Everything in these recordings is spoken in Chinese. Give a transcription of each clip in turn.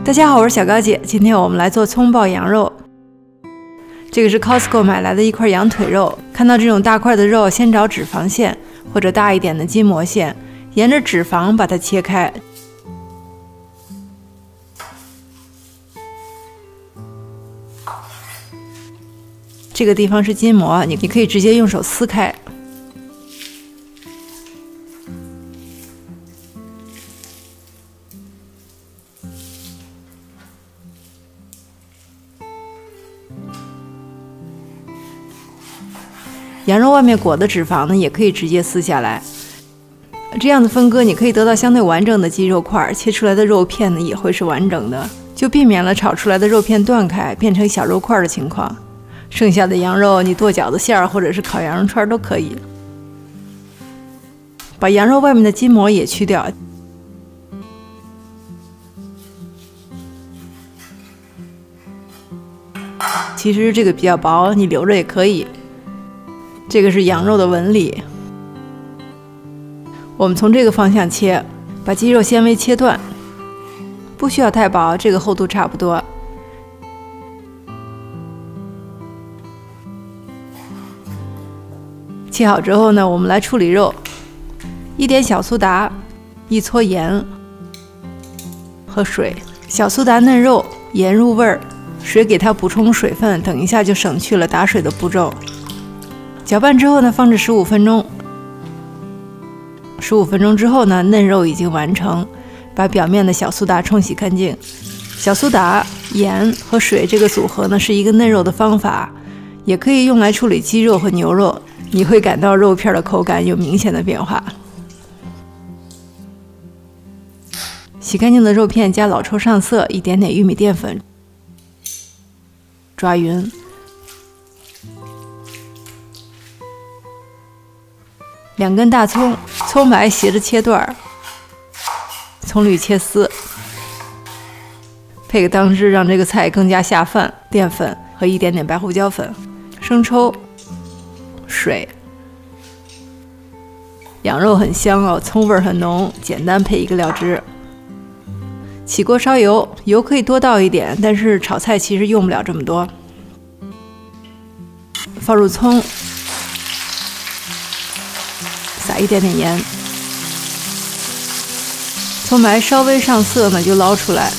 大家好，我是小高姐，今天我们来做葱爆羊肉。这个是 Costco 买来的一块羊腿肉，看到这种大块的肉，先找脂肪线或者大一点的筋膜线，沿着脂肪把它切开。这个地方是筋膜，你可以直接用手撕开。羊肉外面裹的脂肪呢，也可以直接撕下来。这样的分割，你可以得到相对完整的鸡肉块，切出来的肉片呢也会是完整的，就避免了炒出来的肉片断开变成小肉块的情况。剩下的羊肉，你剁饺子馅儿或者是烤羊肉串都可以。把羊肉外面的筋膜也去掉。其实这个比较薄，你留着也可以。这个是羊肉的纹理，我们从这个方向切，把鸡肉纤维切断，不需要太薄，这个厚度差不多。切好之后呢，我们来处理肉，一点小苏打，一撮盐和水。小苏打嫩肉，盐入味儿，水给它补充水分，等一下就省去了打水的步骤。搅拌之后呢，放置15分钟。15分钟之后呢，嫩肉已经完成，把表面的小苏打冲洗干净。小苏打、盐和水这个组合呢，是一个嫩肉的方法，也可以用来处理鸡肉和牛肉，你会感到肉片的口感有明显的变化。洗干净的肉片加老抽上色，一点点玉米淀粉，抓匀。2根大葱，葱白斜着切段，葱绿切丝，配个当汁，让这个菜更加下饭。淀粉和一点点白胡椒粉、生抽、水。羊肉很香哦，葱味很浓，简单配一个料汁。起锅烧油，油可以多倒一点，但是炒菜其实用不了这么多。放入葱。撒一点点盐，葱白稍微上色呢，就捞出来。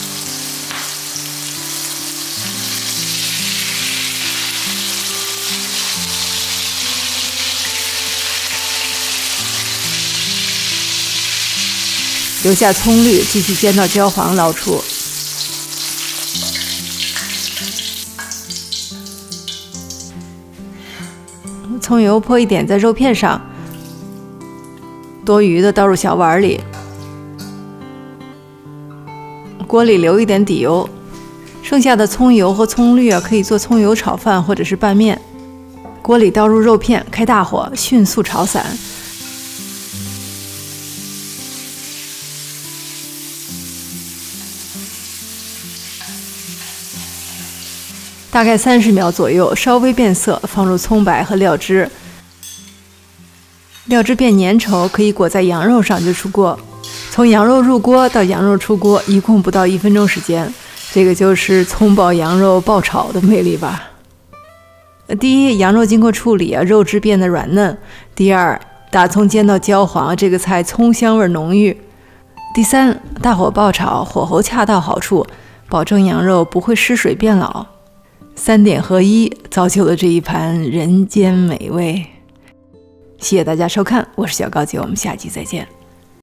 留下葱绿，继续煎到焦黄，捞出。葱油泼一点在肉片上。多余的倒入小碗里，锅里留一点底油，剩下的葱油和葱绿可以做葱油炒饭或者是拌面。锅里倒入肉片，开大火，迅速炒散。大概30秒左右，稍微变色，放入葱白和料汁。料汁变粘稠，可以裹在羊肉上就出锅。从羊肉入锅到羊肉出锅，一共不到1分钟时间。这个就是葱爆羊肉爆炒的魅力吧。第一，羊肉经过处理肉质变得软嫩。第二，大葱煎到焦黄，这个菜葱香味浓郁。第三，大火爆炒，火候恰到好处，保证羊肉不会失水变老。3点合一，造就了这一盘人间美味。谢谢大家收看，我是小高姐，我们下期再见。